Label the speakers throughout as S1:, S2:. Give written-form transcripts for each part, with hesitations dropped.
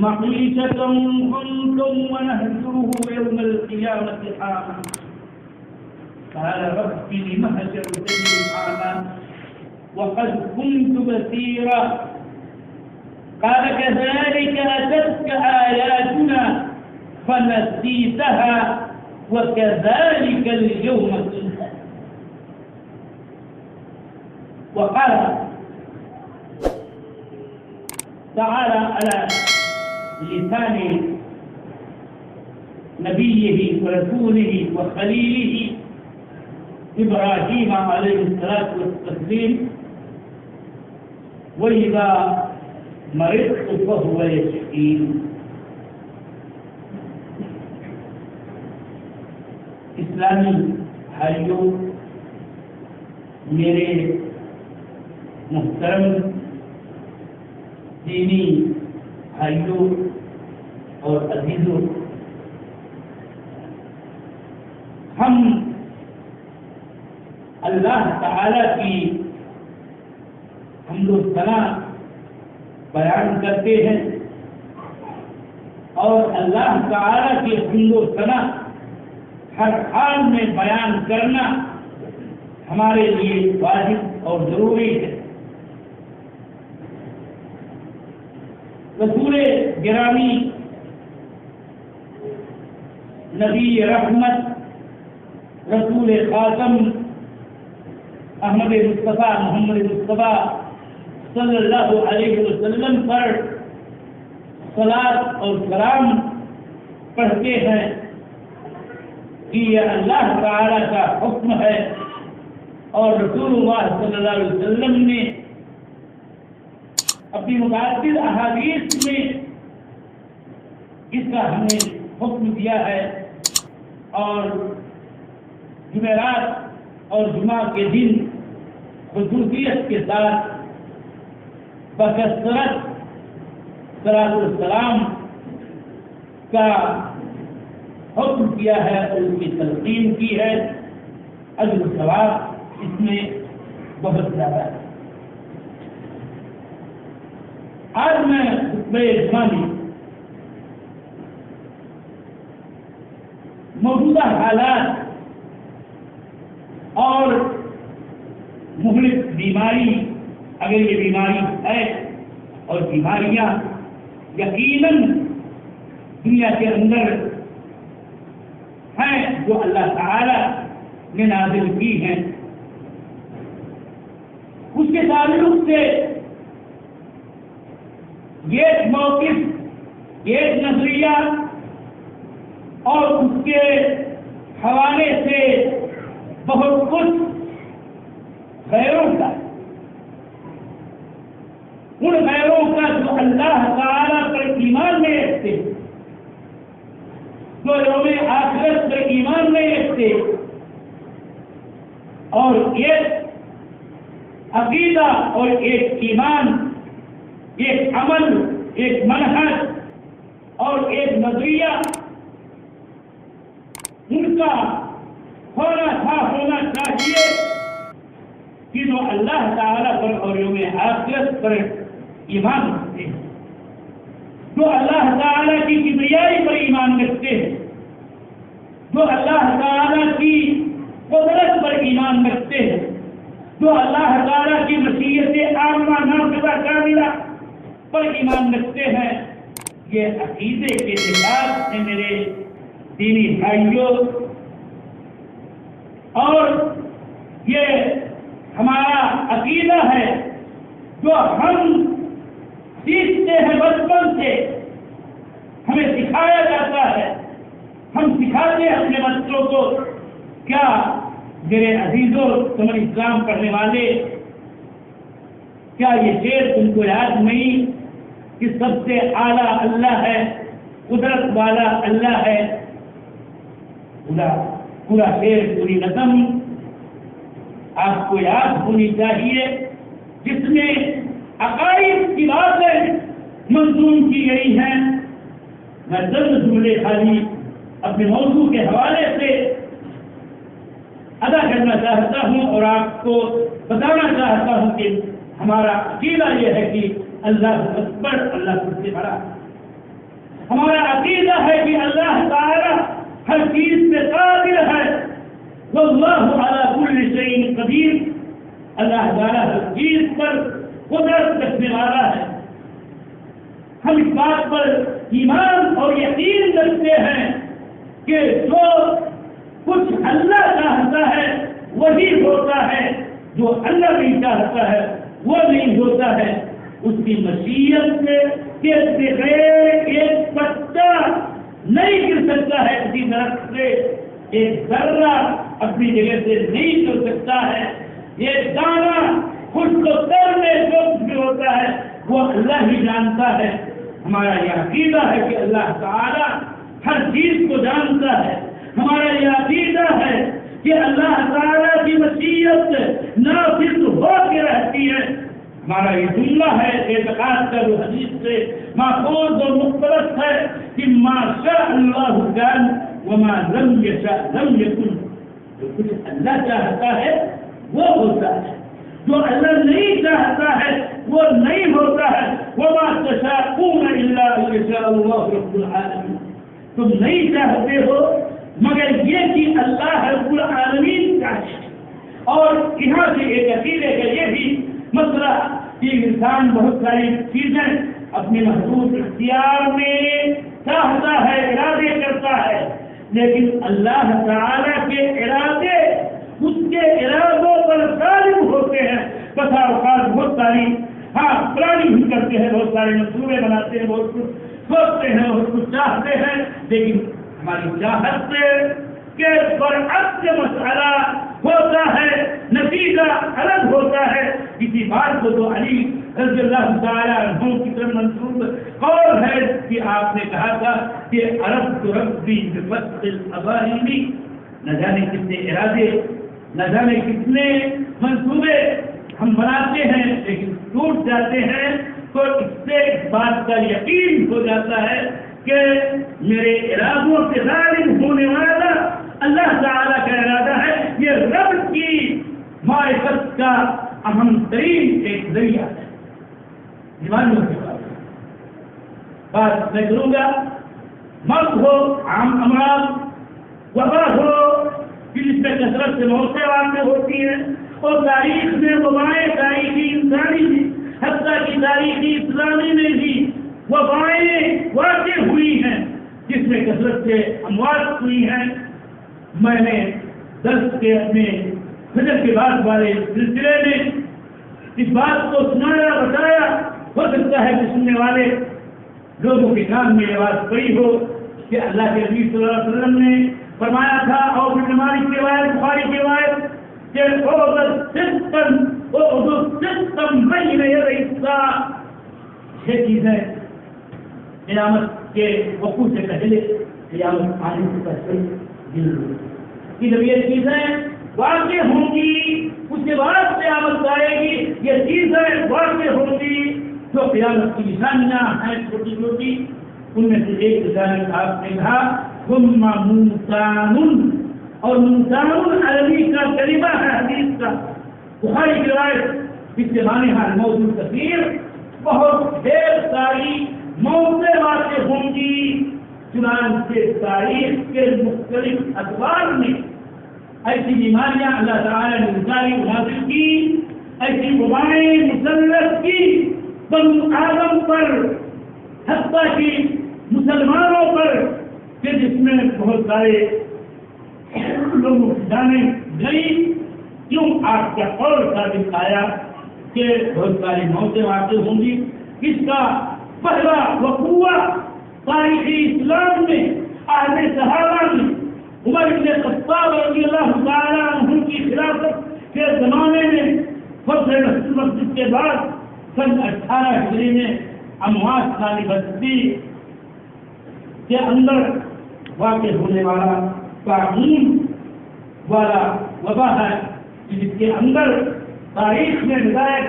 S1: معيشة كنتم ونهجره يوم القيامة حاما قال رب لم هجرتني حاما وقد كنت بصيرا قال كذلك أتتك آياتنا فنسيتها وكذلك اليوم تنسى وقال تعالى على لسان نبيه ورسوله وخليله إبراهيم عليه الصلاة والتسليم وإذا مرضت فهو يشفين. اسلامی بھائیوں، میرے محترم دینی بھائیوں اور عزیزوں، ہم اللہ تعالی کی حمد و ثنا بیان کرتے ہیں اور اللہ تعالی کی حمد و ثنا ہر حال میں بیان کرنا ہمارے لیے واجب اور ضروری ہے۔ رسول گرامی نبی رحمت رسول خاتم احمد مصطفیٰ محمد مصطفیٰ صلی اللہ علیہ وسلم پر صلاۃ اور سلام پڑھتے ہیں کہ یہ اللہ تعالی کا حکم ہے اور رسول اللہ صلی اللہ علیہ وسلم نے اپنی متعدد احادیث میں اس کا ہمیں حکم دیا ہے، اور جمعرات اور جمعہ کے دن خصوصیت کے ساتھ بکثرت صلاۃ السلام کا حکم کیا ہے اور اس کی تلقین کی ہے۔ اجر و ثواب اس میں بہت زیادہ ہے۔ آج میں خطبہ جمعہ میں موجودہ حالات اور مہلک بیماری، اگر یہ بیماری ہے اور بیماریاں یقیناً دنیا کے اندر ہیں جو اللہ تعالی نے نازل کی ہیں، اس کے تعلق سے ایک موقف، ایک نظریہ اور اس کے حوالے سے بہت کچھ غیروں کا، ان غیروں کا جو اللہ تعالی پر ایمان نہیں رکھتے، جو یوم آخرت پر ایمان نہیں رکھتے، اور ایک عقیدہ اور ایک ایمان، ایک عمل، ایک منہج اور ایک نظریہ ان کا ہونا چاہیے کہ جو اللہ تعالیٰ پر اور یوم آخرت پر ایمان رکھتے ہیں، جو اللہ تعالیٰ کی کبریائی پر ایمان رکھتے ہیں، جو اللہ تعالیٰ کی قدرت پر ایمان رکھتے ہیں، جو اللہ تعالیٰ کی مشیت عامہ نافذہ کاملہ پر ایمان رکھتے ہیں، یہ عقیدے کے لحاظ سے میرے دینی بھائیوں، اور یہ ہمارا عقیدہ ہے جو ہم سیکھتے ہیں بچپن سے، ہمیں سکھایا جاتا ہے، ہم سکھاتے ہیں اپنے بچوں کو۔ کیا میرے عزیزوں، تم اسلام پڑھنے والے، کیا یہ شعر تم کو یاد نہیں کہ سب سے اعلیٰ اللہ ہے، قدرت والا اللہ ہے؟ پورا شعر، پوری نظم آپ کو یاد ہونی چاہیے، جس میں عقائد کی باتیں منظوم کی گئی ہیں۔ میں چند جملے خالی اپنے موضوع کے حوالے سے ادا کرنا چاہتا ہوں اور آپ کو بتانا چاہتا ہوں کہ ہمارا عقیدہ یہ ہے کہ اللہ اکبر، اللہ سب سے بڑا۔ ہمارا عقیدہ ہے کہ اللہ تعالی ہر چیز پہ قادر ہے، واللہ علی کل شیء قدیر، اللہ تعالی ہر چیز پر قدرت رکھنے والا ہے۔ ہم اس بات پر ایمان اور یقین رکھتے ہیں کہ جو کچھ اللہ چاہتا ہے وہی ہوتا ہے، جو اللہ نہیں چاہتا ہے وہ نہیں ہوتا ہے۔ اس کی مشیت سے کے بغیر ایک پتا نہیں گر سکتا ہے، کسی درخت سے ایک ذرہ اپنی جگہ سے نہیں چل سکتا ہے، ایک دانہ خشک و تر میں جو کچھ بھی ہوتا ہے وہ اللہ ہی جانتا ہے۔ ہمارا یہ عقیدہ ہے کہ اللہ تعالی ہر چیز کو جانتا ہے۔ ہمارا یہ عقیدہ ہے کہ اللہ تعالی کی مشیت نافذ ہو کے رہتی ہے۔ ہمارا یہ جملہ ہے اعتقاد کا جو حدیث سے ماخوذ اور مقتبس ہے کہ ما شاء اللہ کان وما لم یشاء لم یکن، جو کچھ اللہ چاہتا ہے وہ ہوتا ہے، جو اللہ نہیں چاہتا ہے وہ نہیں ہوتا ہے۔ وما تشاءون الا ان یشاء اللہ رب العالمین، تم نہیں چاہتے ہو مگر یہ کہ اللہ رب العالمین چاہے۔ اور یہاں سے ایک عقیدے کا یہ بھی مسئلہ کہ انسان بہت ساری چیزیں اپنے محدود اختیار میں چاہتا ہے، ارادے کرتا ہے، لیکن اللہ تعالی کے ارادے اس کے ارادوں پر غالب ہوتے ہیں۔ بسا اوقات بہت ساری پلاننگ بھی کرتے ہیں، بہت سارے منصوبے بناتے ہیں، بہت کچھ سوچتے ہیں، بہت کچھ چاہتے ہیں، لیکن ہماری چاہت کے برعکس مسئلہ ہوتا ہے، نتیجہ الگ ہوتا ہے۔ کسی بات کو تو علی رضی اللہ تعالیٰ عنہ کی طرف منسوب قول ہے کہ آپ نے کہا تھا کہ عرب تو ربی بفتح الاباہیمی، نہ جانے کتنے ارادے، نہ جانے کتنے منصوبے ہم بناتے ہیں لیکن ٹوٹ جاتے ہیں، تو اس سے اس بات کا یقین ہو جاتا ہے کہ میرے ارادوں سے غالب ہونے والا اللہ تعالیٰ کا ارادہ ہے۔ یہ رب کی معرفت کا اہم ترین ایک ذریعہ ہے۔ دیوانوں کے بات میں کروں گا، مرض ہو، عام امراض، وبا ہو، جس میں کثرت سے موتیں واقع ہوتی ہیں، اور تاریخ میں وبائیں، تاریخی انسانی میں، حتیٰ کی تاریخی اسلامی میں بھی وبائیں واقع ہوئی ہیں جس میں کثرت سے اموات ہوئی ہیں۔ میں نے درس کے اپنے فجر کے بعد والے سلسلے میں اس بات کو سنایا، بتایا، ہو سکتا ہے کہ سننے والے لوگوں کے کان میں یہ بات پڑی ہو کہ اللہ کے نبی صلی اللہ علیہ وسلم نے فرمایا تھا، اور مالک کی روایت، بخاری کی روایت، کہ یہ چیزیں قیامت کے وقوع سے پہلے، قیامت آنے سے پہلے کہ جب یہ چیزیں واقع ہوں گی اس کے بعد قیامت آئے گی، یہ چیزیں واقع ہوں گی جو قیامت کی نشانیاں ہیں چھوٹی چھوٹی، ان میں سے ایک نشانی آپ نے کہا ثم موسان، اور موسان عربی کا کلمہ ہے حدیث کا، بخاری کی روایت، اس کے معنی ہے موت کثیر، بہت ڈھیر ساری موتیں واقع ہوں گی۔ چنانچہ تاریخ کے مختلف ادوار میں ایسی بیماریاں اللہ تعالیٰ نے انسانی نازل کی، ایسی وبائیں مسلط کی بنو آدم پر، حتیٰ کہ مسلمانوں پر، کہ جس میں بہت سارے لوگوں کی جانیں گئی۔ کیوں آپ کا قول ثابت آیا کہ بہت ساری موتیں واقع ہوں گی؟ اس کا پہلا وقوع تاریخی اسلام میں، اہل صحابہ میں، عمر بن خطاب رضی اللہ تعالیٰ عنہ کی خلافت کے زمانے میں، فتح مسجد کے بعد سن 18 ہجری میں امواس نامی بستی کے اندر واقع ہونے والا طاعون والا وبا ہے، جس کے اندر تاریخ میں نہایت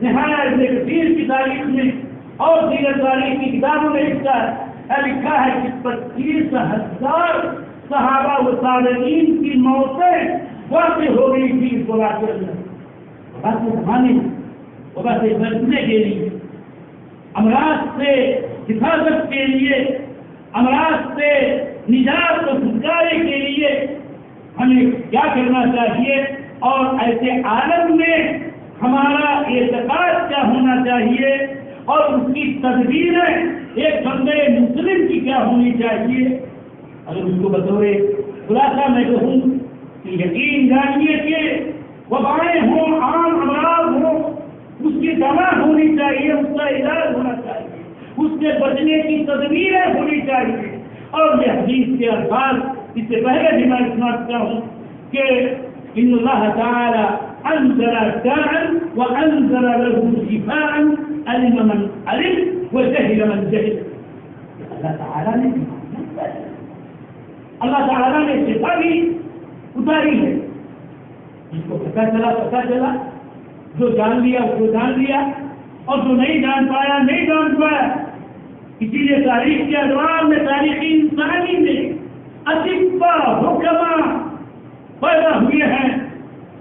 S1: ابن کثیر کی تاریخ میں اور دیگر تاریخ کی کتابوں میں لکھا ہے کہ 25,000 صحابہ و تابعین کی موتیں واقع ہو گئی تھی اس وبا کے اندر، وبا کے زمانے میں، وبا سے بچنے کے لیے امراض سے حفاظت کے لیے، امراض سے نجات و چھٹکارے کے لیے ہمیں کیا کرنا چاہیے، اور ایسے عالم میں ہمارا اعتقاد کیا ہونا چاہیے، اور اس کی تدبیریں ایک بندے مسلم کی کیا ہونی چاہیے۔ اگر اس کو بطور خلاصہ میں کہوں کہ یقین جانیے کہ وبائیں ہوں، عام امراض ہوں، اس کی دوا ہونی چاہیے، اس کا علاج ہونا چاہیے، اس سے بچنے کی تدبیریں ہونی چاہیے۔ اور یہ حدیث کے الفاظ اس سے پہلے بھی میں سناتا ہوں کہ ان اللہ تعالی انزل داء وانزل له شفاء علم من علم وجهل من جهل۔ اللہ تعالی نے اللہ تعالی نے شفا بھی اتاری ہے، جس کو پتہ چلا، جو جان لیا اس کو جان لیا، اور جو نہیں جان پایا نہیں جان پایا۔ اسی لیے تاریخ کے ادوار میں، تاریخی انسانی میں اطباء حکما پیدا ہوئے ہیں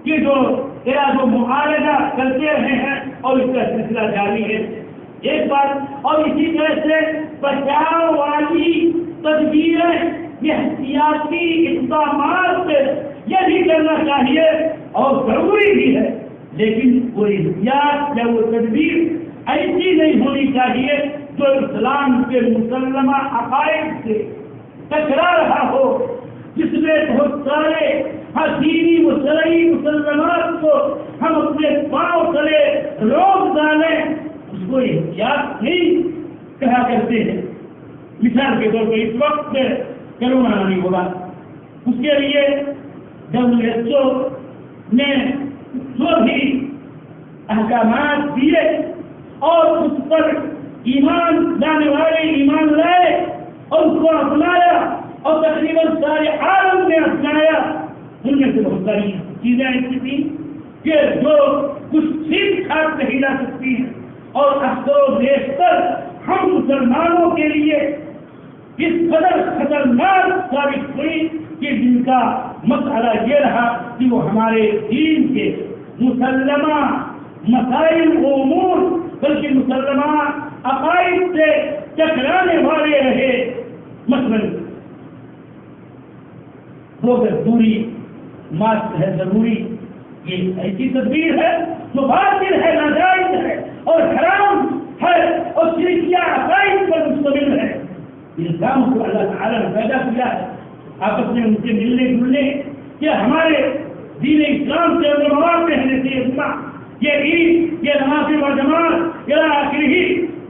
S1: کہ جو علاج و معالجہ کرتے رہے ہیں، اور اس کا سلسلہ جاری ہے۔ ایک بات، اور اسی طرح سے بچاؤ والی تدبیریں، یہ احتیاطی اقدامات سے یہ بھی کرنا چاہیے اور ضروری بھی ہے، لیکن وہ احتیاط یا وہ تدبیر ایسی نہیں ہونی چاہیے جو اسلام کے مسلمہ عقائد سے ٹکرا رہا ہو، جس میں بہت سارے دینی و شرعی مسلمات کو ہم اپنے پاؤں تلے روک ڈالیں، اس کو احتیاط نہیں کہا کرتے ہیں۔ مثال کے طور پر اس وقت کرونا نہیں ہوگا، اس کے لیے WHO نے جو بھی احکامات دیے اور اس پر ایمان لانے والے ایمان لائے اور اس کو اپنایا، اور تقریباً سارے عالم نے اپنایا، ان میں سے بہت ساری چیزیں ایسی تھیں کہ جو کچھ ٹھیک ٹھاک نہیں لا سکتی ہیں، اور اکثر و بیشتر ہم مسلمانوں کے لیے اس قدر خطرناک ثابت ہوئی کہ جن کا مسئلہ یہ رہا کہ وہ ہمارے دین کے مسلمہ مسائل و امور بلکہ مسلمہ عقائد سے ٹکرانے والے رہے۔ مثلاً دو گز دوری، ماسک ہے ضروری، یہ ایسی تدبیر ہے جو باطل ہے، ناجائز ہے اور حرام ہے اور شرکیہ عقائد پر مشتمل ہے۔ انسان کو اللہ تعالیٰ نے پیدا کیا ہے آپس میں ان سے ملنے جلنے، کہ ہمارے دین اسلام سے اندر مواد رہنے سے یہ عید، یہ نماز و جماعت، یہ آخر ہی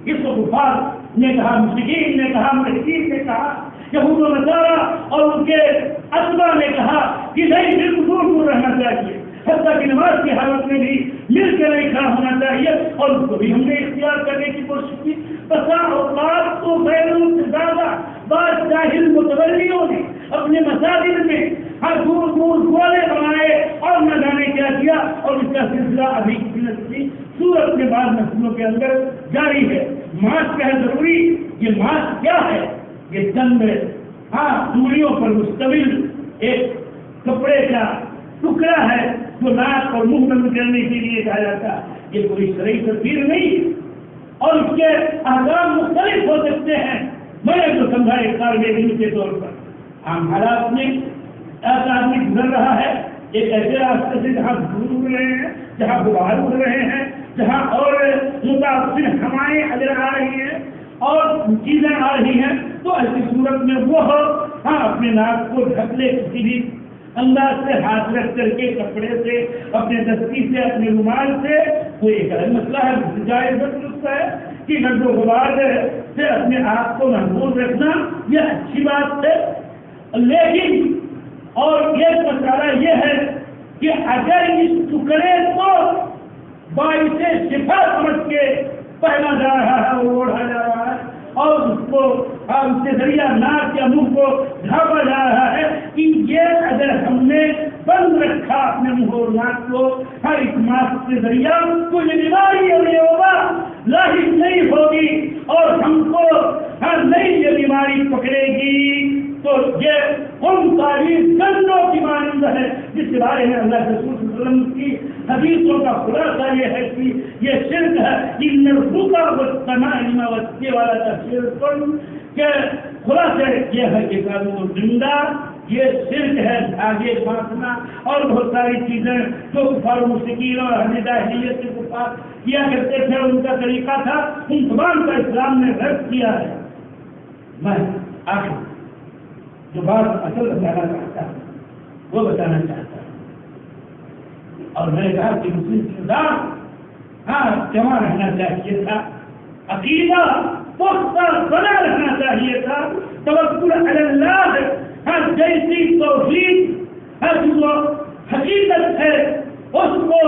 S1: اس کو کفار نے کہا، مشرکین نے کہا، ملحدین نے کہا، یہود و نصارہ اور ان کے اتباع نے کہا کہ نہیں، بالکل دور رہنا چاہیے، حتیٰ کہ نماز کی حالت میں بھی مل کے نہیں کھڑا ہونا چاہیے، اور اس کو بھی ہم نے اختیار کرنے کی کوشش کی۔ بسا اوقات تو بیرون سے زیادہ بعض جاہل متولیوں نے اپنے مساجد میں ہر دور دور گولے بنائے اور نہ جانے کیا کیا، اور اس کا سلسلہ ابھی کی صورت میں بعض نسلوں کے اندر جاری ہے۔ ماسک ہے ضروری، یہ ماسک کیا ہے؟ یہ چند دوریوں پر مشتمل ایک کپڑے کا ٹکڑا ہے جو ناک اور منہ بند کرنے کے لیے کہا جاتا ہے۔ یہ کوئی شرعی تدبیر نہیں، اور اس کے احکام مختلف ہو سکتے ہیں۔ میں نے تو سمجھا ایک طالب علم کے طور پر عام حالات میں ایسا آدمی گزر رہا ہے ایک ایسے راستے سے جہاں دھول اڑ رہے ہیں، جہاں غبار اڑ رہے ہیں، جہاں اور متاثر ہوائیں اگر آ رہی ہیں اور چیزیں آ رہی ہیں، تو ایسی صورت میں وہ اپنے ناک کو ڈھک لے، کسی بھی انداز سے ہاتھ رکھ کر کے کپڑے سے، اپنے دستی سے، اپنے رومال سے، وہ ایک الگ مسئلہ ہے، جائز درست ہے کہ گرد و غبار سے اپنے آپ کو محفوظ رکھنا یہ اچھی بات ہے۔ لیکن اور ایک مسئلہ یہ ہے کہ اگر اس ٹکڑے کو باعث شفا سمجھ کے پہنا جا رہا ہے، وہ اوڑھا جا رہا ہے، اور اس کو اس کے ذریعہ ناک یا منہ کو ڈھانپا جا رہا ہے، کہ یہ اگر ہم نے بند رکھا اپنے منہ اور ناک کو ہر ایک ماسک کے ذریعہ، کوئی بیماری اور یہ وبا لاحق نہیں ہوگی اور ہم کو نہیں یہ بیماری پکڑے گی، تو یہ ان تعلیم گندوں کی مانند ہے جس کے بارے میں اللہ کے رسول صلی اللہ علیہ وسلم کی حدیثوں کا خلاصہ یہ ہے کہ یہ شرک ہے ان الرقى والتمائم والا شرک کہ خلاصہ یہ ہے کہ زندہ یہ شرک ہے دھاگے باندھنا اور بہت ساری چیزیں جو کفار مشرکین اور اہل جاہلیت کے کفار کیا کرتے تھے ان کا طریقہ تھا ان تمام کا اسلام نے رد کیا ہے. میں آخر جو بات اصل بتانا چاہتا ہوں وہ بتانا چاہتا ہوں اور میں نے کہا کہ مسلم نظام جمع رہنا چاہیے تھا عقیدہ پختہ بنا رہنا چاہیے تھا توکل علی اللہ جیسی توحید جو حقیقت ہے اس کو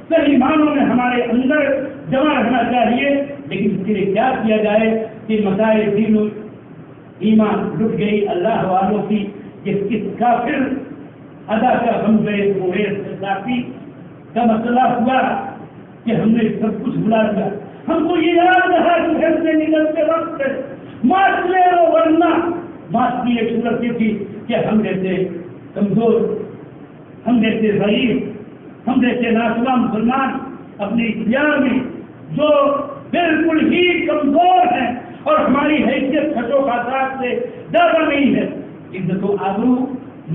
S1: صحیح معنوں میں ہمارے اندر جمع رہنا چاہیے. لیکن اس کے لیے کیا کیا جائے کہ مسائل دین و ایمان لٹ گئی اللہ والوں کی یہ کس کافر ادا کا ہم گئے ذاتی کا مسئلہ ہوا کہ ہم نے سب کچھ بلا دیا. ہم کو یہ یاد رہا کہ گھر سے نکلتے وقت ماسک لے لو ورنہ ماسک کی ایک صورت یہ تھی کہ ہم جیسے کمزور ہم جیسے غریب ہم جیسے ناسوا مسلمان اپنے اختیار میں جو بالکل ہی کمزور ہیں اور ہماری حیثیت کھٹو خاصات سے زیادہ نہیں ہے عزت و آبرو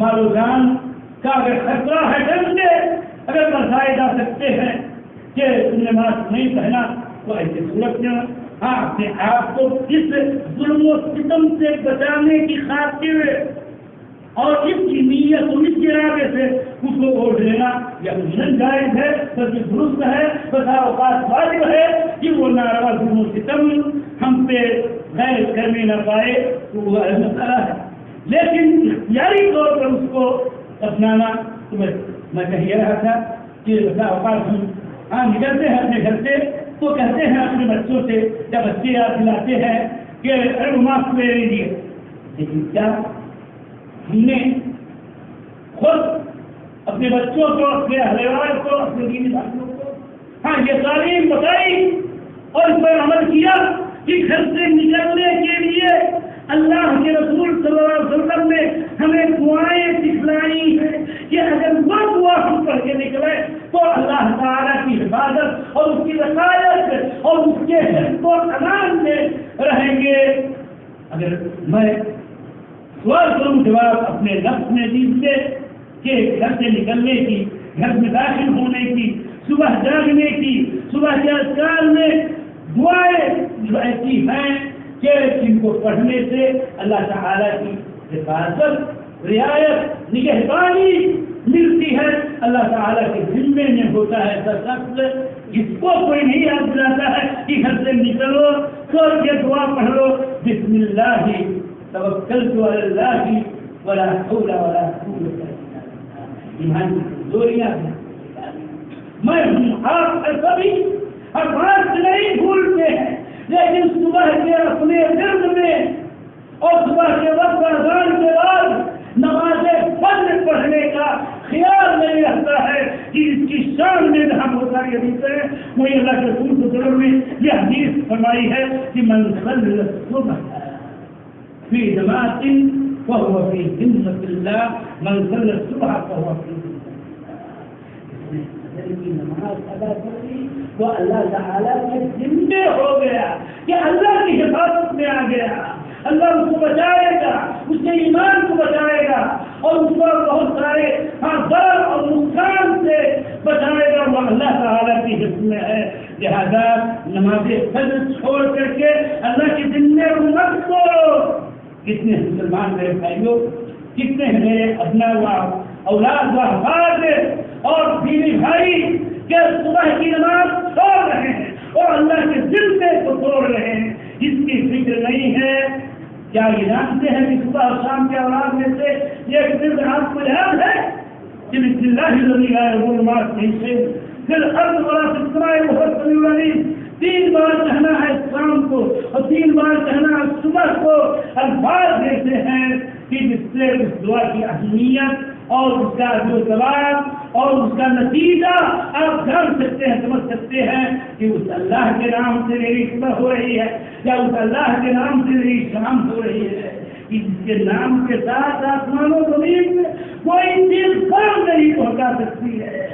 S1: مال و جان کا اگر خطرہ ہے ڈر سے اگر برسائے جا سکتے ہیں کہ تم نے ماسک نہیں پہنا تو ایسے صورت میں اپنے آپ کو اس ظلم و ستم سے بچانے کی خاطر اور اس کی نیت و اس کے ارادے سے اس کو ووٹ لینا یہ مجرم جائز ہے بلکہ درست ہے بسا اوقات واجب ہے کہ وہ ناروا ظلم و ستم ہم پہ غیر کرنے نہ پائے تو وہ مسئلہ ہے. لیکن اختیاری طور پر اس کو اپنانا تو میں کہہ یہ رہا تھا کہ بسا اوقات ہم نکلتے ہیں اپنے گھر سے تو کہتے ہیں اپنے بچوں سے یا بچے یاد دلاتے ہیں کہ ارے ماسک لے لیجیے. لیکن کیا ہم نے خود اپنے بچوں کو اپنے اہل کو اپنے دینی بھائیوں کو یہ تعلیم بتائی اور اس پر عمل کیا کہ گھر سے نکلنے کے لیے اللہ کے رسول صلی اللہ علیہ وسلم نے ہمیں دعائیں سکھلائی ہیں کہ اگر وہ دعا ہم پڑھ کے نکلے تو اللہ تعالیٰ کی حفاظت اور اس کی رسالت اور اس کے حفظ و امان میں رہیں گے. اگر میں سوال کروں جواب اپنے نفس میں دیجیے کہ گھر سے نکلنے کی گھر میں داخل ہونے کی صبح جاگنے کی صبح کے اذکار میں دعائیں جو ایسی ہیں کہ جن کو پڑھنے سے اللہ تعالیٰ کی حفاظت رعایت نگہبانی ملتی ہے. اللہ تعالیٰ کے ذمے میں ہوتا ہے ایسا شخص جس کو کوئی نہیں یاد دلاتا ہے کہ گھر سے نکلو تو یہ دعا پڑھ لو بسم اللہ توکلت علی اللہ ولا حول ولا قوت الا باللہ. ایمان کی کمزوریاں ہیں میں ہوں آپ سبھی اور بات نہیں بھولتے ہیں لیکن صبح کے اپنے جلد میں اور صبح کے وقت اذان کے بعد نماز فجر پڑھنے کا خیال نہیں رہتا ہے کہ اس کی شان میں ہم بہت ساری حدیثیں وہی اللہ کے رسول صلی اللہ علیہ وسلم نے یہ حدیث فرمائی ہے کہ من صلی الصبح فی جماعت فهو فی ذمۃ اللہ من صلی الصبح فهو فی ذمۃ اللہ. کی نماز ادا کرتی تو اللہ تعالیٰ کے ذمے ہو گیا کہ اللہ کی حفاظت میں آ گیا. اللہ اس کو بچائے گا اس کے ایمان کو بچائے گا اور اس کو بہت سارے ضرر اور نقصان سے بچائے گا. وہ اللہ تعالیٰ کی حفظ میں ہے. لہذا نماز فجر چھوڑ کر کے اللہ کے ذمے مت کو. کتنے مسلمان میرے بھائیوں کتنے میرے ابنا و اولاد و احفاد اور بیوی بھائی کہ صبح کی نماز چھوڑ رہے ہیں اور اللہ کے ذمے کو توڑ رہے ہیں. اس کی فکر نہیں ہے. کیا یہ جانتے ہیں کہ صبح اور شام کے اولاد میں سے ایک دن آپ کو یاد ہے کہ بسم اللہ الذی لا یضر مع اسمہ فی الارض ولا فی السماء وهو السمیع العلیم 3 بار کہنا ہے شام کو اور 3 بار کہنا ہے صبح کو. الفاظ دیتے ہیں کہ جس سے اس دعا کی اہمیت اور اس کا جو ثواب اور اس کا نتیجہ آپ جان سکتے ہیں سمجھ سکتے ہیں کہ اس اللہ کے نام سے میری صبح ہو رہی ہے یا اس اللہ کے نام سے میری شام ہو رہی ہے کہ جس کے نام کے ساتھ آسمان و زمین میں کوئی چیز کام نہیں پہنچا سکتی ہے،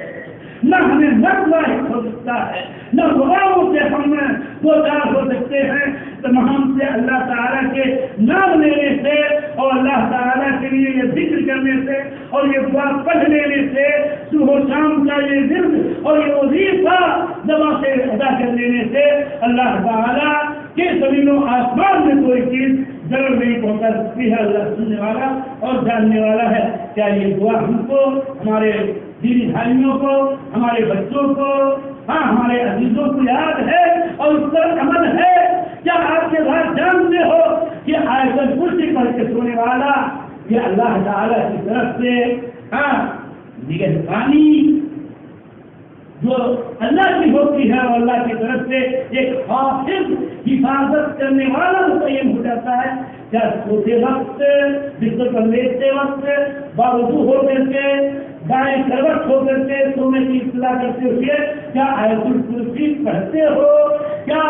S1: نہ ہمیں مرد واحد ہو سکتا ہے، نہ غلاموں سے ہم دو چار ہو سکتے ہیں، تمام سے اللہ تعالیٰ کے نام لینے سے اور اللہ تعالیٰ کے لیے یہ ذکر کرنے سے اور یہ دعا پڑھ لینے سے صبح و شام کا یہ ذکر اور یہ وظیفہ زبان سے ادا کر لینے سے اللہ تعالیٰ کے زمین و آسمان میں کوئی چیز ضرور نہیں پہنچا سکتی ہے۔ اللہ سننے والا اور جاننے والا ہے۔ کیا یہ دعا ہم کو، ہمارے دینی بھائیوں کو، ہمارے بچوں کو، ہمارے عزیزوں کو یاد ہے اور اس پر عمل ہے؟ کیا آپ کے بعد جانتے ہو کہ آیت الکرسی پڑھ کے سونے والا یہ اللہ تعالیٰ کی طرف سے نگہبانی جو اللہ کی ہوتی ہے اور اللہ کی طرف سے ایک حافظ حفاظت کرنے والا متعین ہو جاتا ہے۔ کیا سوتے وقت، بستر پر لیٹتے وقت، باوضو ہو کر کے، دائیں کروٹ ہو کر کے سونے کی اطلاع کرتے ہوئے کیا آیت الکرسی پڑھتے ہو؟ کیا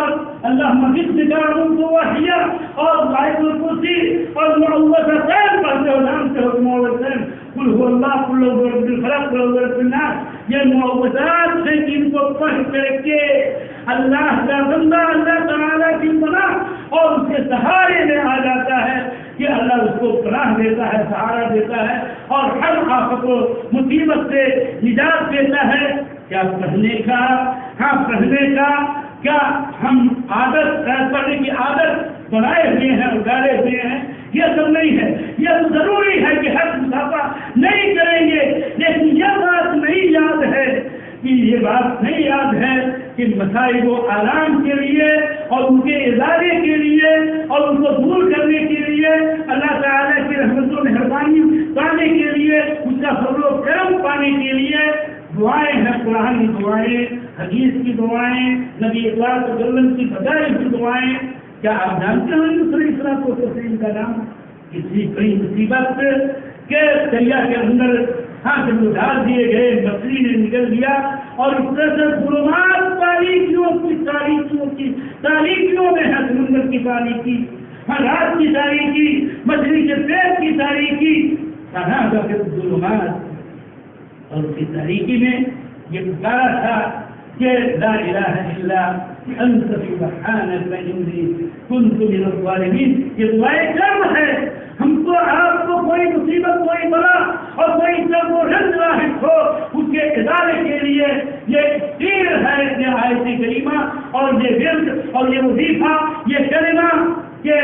S1: اللہ مجید وحیہ اور آیت الکرسی اور معوذتین پڑھتے ہو؟ جانتے ہو معوذتین قل هو اللہ، قل اعوذ برب الفلق، قل اعوذ برب الناس، یہ معوذات سے جن کو پڑھ کر کے اللہ کا بندہ اللہ تعالیٰ کی پناہ اور اس کے سہارے میں آ جاتا ہے کہ اللہ اس کو پناہ دیتا ہے، سہارا دیتا ہے اور ہر آفت و مصیبت سے نجات دیتا ہے۔ کیا پڑھنے کا، پڑھنے کا کیا ہم عادت پڑھنے کی عادت بنائے ہوئے ہیں، اگاڑے ہوئے ہیں؟ یہ سب نہیں ہے۔ یہ ضروری ہے کہ ہر مسافہ نہیں کریں گے، لیکن یہ بات نہیں یاد ہے کہ یہ بات نہیں یاد ہے کہ مسائل و آرام کے لیے اور ان کے ادارے کے لیے اور ان کو دور کرنے کے لیے، اللہ تعالیٰ کی رحمت و مہربانی پانے کے لیے، اس کا فضل و کرم پانے کے لیے دعائیں ہیں، قرآن کی دعائیں، حدیث کی دعائیں، نبی اکرم صلی اللہ علیہ وسلم کی بتائی ہوئی دعائیں۔ کیا آپ جانتے ہیں دوسرے اسلام کو تسلیم کا نام؟ کسی بڑی مصیبت کے دریا کے اندر جب ڈال دیے گئے، مچھلی نے نکل دیا اور اس طرح سے ظلمات تاریکیوں میں ہے، سمندر کی تاریکی، رات کی تاریکی، مچھلی کے پیٹ کی تاریکی، کہاں جا کے ظلمات اور اس کی تاریکی میں یہ پکارا تھا کہ لا الہ الا انت سبحانک انی کنت من الظالمین۔ یہ دعائیں کرم ہے ہم کو، آپ کو کوئی مصیبت، کوئی بلا اور کوئی سب و رنج لاحق ہو، اس کے ادارے کے لیے یہ تیر ہے، یہ آیت کریمہ اور یہ ورد اور یہ وظیفہ، یہ کلمہ کہ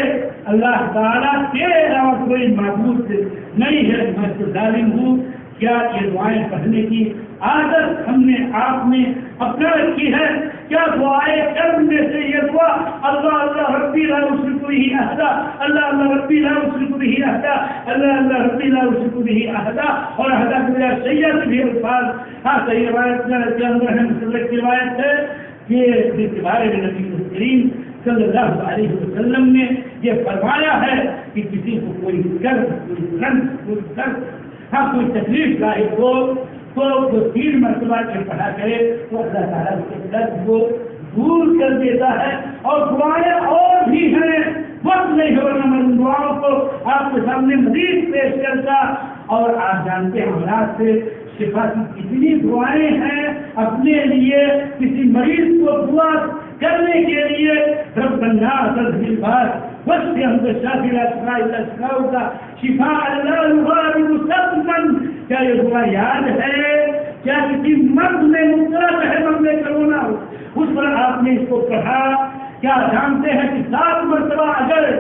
S1: اللہ تعالیٰ کے علاوہ کوئی معبود نہیں ہے، میں تو ظالم ہوں۔ کیا یہ دعائیں پڑھنے کی عادت ہم نے آپ نے اپنا رکھی ہے؟ کیا دعائیں کرنے سے یہ دعا اللہ اللہ ربی لا اشرک بہ احدا، اللہ اللہ ربی لا اشرک بہ احدا، اللہ اللہ ربی لا اشرک بہ احدا اور احدا بلا سید بھی الفاظ صحیح روایت کے اندر ہے، مسلک کی روایت ہے کہ اس کے بارے میں نبی کریم صلی اللہ علیہ وسلم نے یہ فرمایا ہے کہ کسی کو کوئی قرض، کوئی رنج، کوئی درد، کوئی تکلیف لاحق ہو تو وہ 3 مرتبہ کے پڑھا کرے تو اللہ تعالیٰ اس کے درد کو دور کر دیتا ہے۔ اور دعائیں اور بھی ہیں، وقت نہیں ہو رہا میں ان دعاؤں کو آپ کے سامنے مزید پیش کرتا، اور آپ جانتے ہیں حالات سے شفا کی کتنی دعائیں ہیں اپنے لیے، کسی مریض کو دعا کرنے کے لیے رب الناس اذهب الباس واشف انت الشافي لا شفاء الا شفاؤك شفاء لا يغادر سقما۔ کیا یہ دعا یاد ہے؟ کیا کسی مرض میں مبتلا ہے، مرض کرونا ہو، اس پر آپ نے اس کو پڑھا؟ کیا جانتے ہیں کہ 7 مرتبہ اگر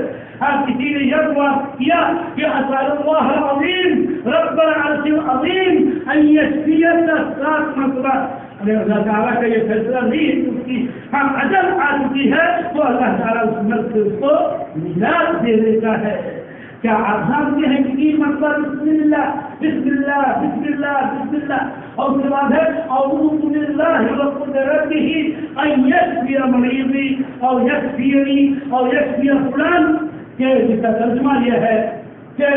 S1: کسی نے یہ دعا کیا کہ اسأل اللہ العظیم رب العرش العظیم ان یشفیک، 7 مرتبہ اگر اللہ تعالیٰ کا یہ فیصلہ نہیں، اس کی اجل آ چکی ہے تو اللہ تعالیٰ اس مرض سے اس کو نجات دے دیتا ہے۔ کیا آپ جانتے ہیں کہ 3 مرتبہ بسم اللہ بسم اللہ بسم اللہ بسم اللہ اور اس کے بعد ہے اعوذ باللہ رب قدرتہ ان یشفی مریضی اور یشفینی اور یشفی فلان، کہ جس کا ترجمہ یہ ہے کہ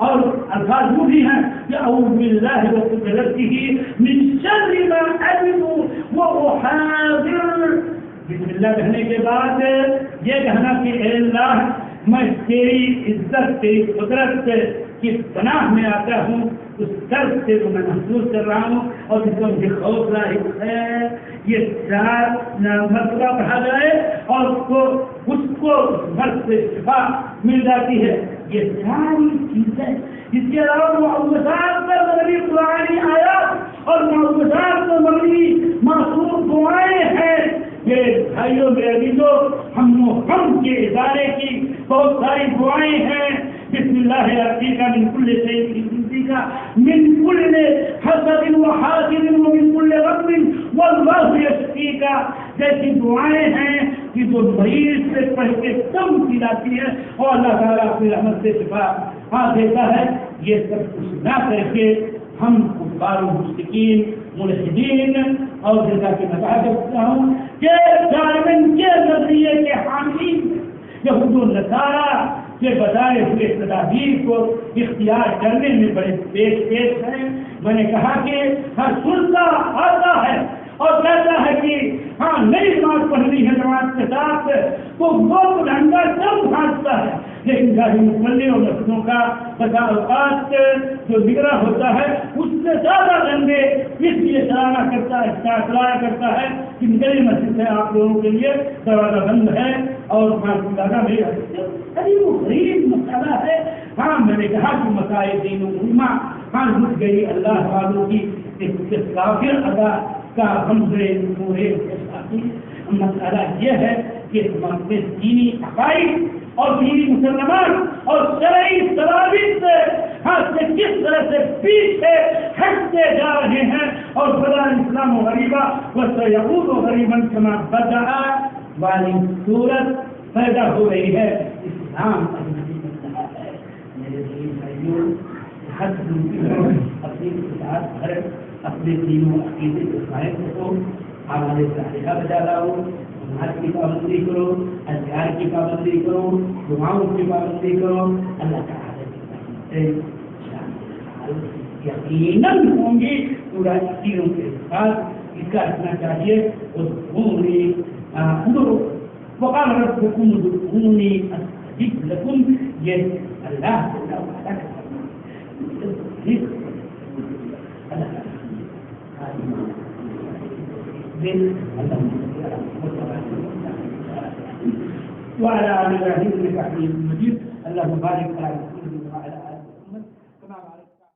S1: اور الفاظ وہ بھی ہیں کہ اعوذ باللہ رب قدرتہ من شر ما اجد واحاذر۔ بسم اللہ کہنے کے بعد یہ کہنا کہ اے اللہ میں تیری عزت تیری قدرت کی پناہ میں آتا ہوں، اس درد سے تو میں محسوس کر رہا ہوں، اور جس کا مجھے خوف لاحق ہے یہ 4 مرتبہ پڑھا جائے اور اس کو مرض سے شفا مل جاتی ہے۔ یہ ساری چیزیں اس کے علاوہ معوذات پر مبنی قرآنی آیات اور معوذات پر مبنی معصوم دعائیں ہیں۔ یہ بھائیوں میرے عزیزوں، ہم کے ادارے کی بہت ساری دعائیں ہیں۔ بسم اللہ الرحمن الرحیم من کل شیء کا من کل حسد و حاسد و من کل غم واللہ یشفیک جیسی دعائیں ہیں کہ جو مریض سے پڑھ کے کم کی جاتی ہے اور اللہ تعالیٰ اپنی رحمت سے شفا دیتا ہے۔ یہ سب کچھ نہ کر کے ہم کفار و مشرکین ملحدین اور جیسا کہ میں کہا کرتا ہوں کہ ڈارون کے نظریے کے حامی یہود و نصارا کے بجائے ہوئے تدابیر کو اختیار کرنے میں بڑے پیش ہیں۔ میں نے کہا کہ ہر سلطہ آتا ہے اور کہتا ہے کہ ہاں نئی نماز پڑھنی ہے جماعت کے ساتھ، تو وہ ڈھنگا کم پھانستا ہے، لیکن ظاہر مسلے اور مسجدوں کا بسا اوقات جو نگراں ہوتا ہے اس سے زیادہ ڈنڈے اس لیے چلایا کرتا ہے کہ میری مسجد سے آپ لوگوں کے لیے دروازہ بند ہے اور زیادہ میرے غریب و غریب مسئلہ ہے۔ ہاں میں نے کہا کہ مسائل دین و علما ہاں گھس گئی اللہ والوں کی کافر ادا کا ہم سے پورے مسئلہ یہ ہے کہ ہمارے دینی عقائد اور دینی مسلمات اور شرعی ضوابط ہاتھ سے کس طرح سے پیچھے ہٹتے جا رہے ہیں، اور بلا اسلام و غریبہ وسیعود و غریباً کما بدأ والی صورت پیدا ہو رہی ہے۔ اسلام میرے بھائیوں اپنی اطاعت ہے، اپنے دین و عقیدے کے قائم رکھو، ہمارے صالحہ بجا لاؤ، نماز کی پابندی کرو، اذکار کی پابندی کرو، دعاؤں کی پابندی کرو، اللہ تعالی کی پابندی یقیناً ہوں گی پورا یقینوں کے ساتھ اس کا رکھنا چاہیے۔ وقال ربكم ادعوني استجب لكم، یہ اللہ کا وعدہ وعلى آل إبراهيم إنك حميد مجيد. اللهم بارك على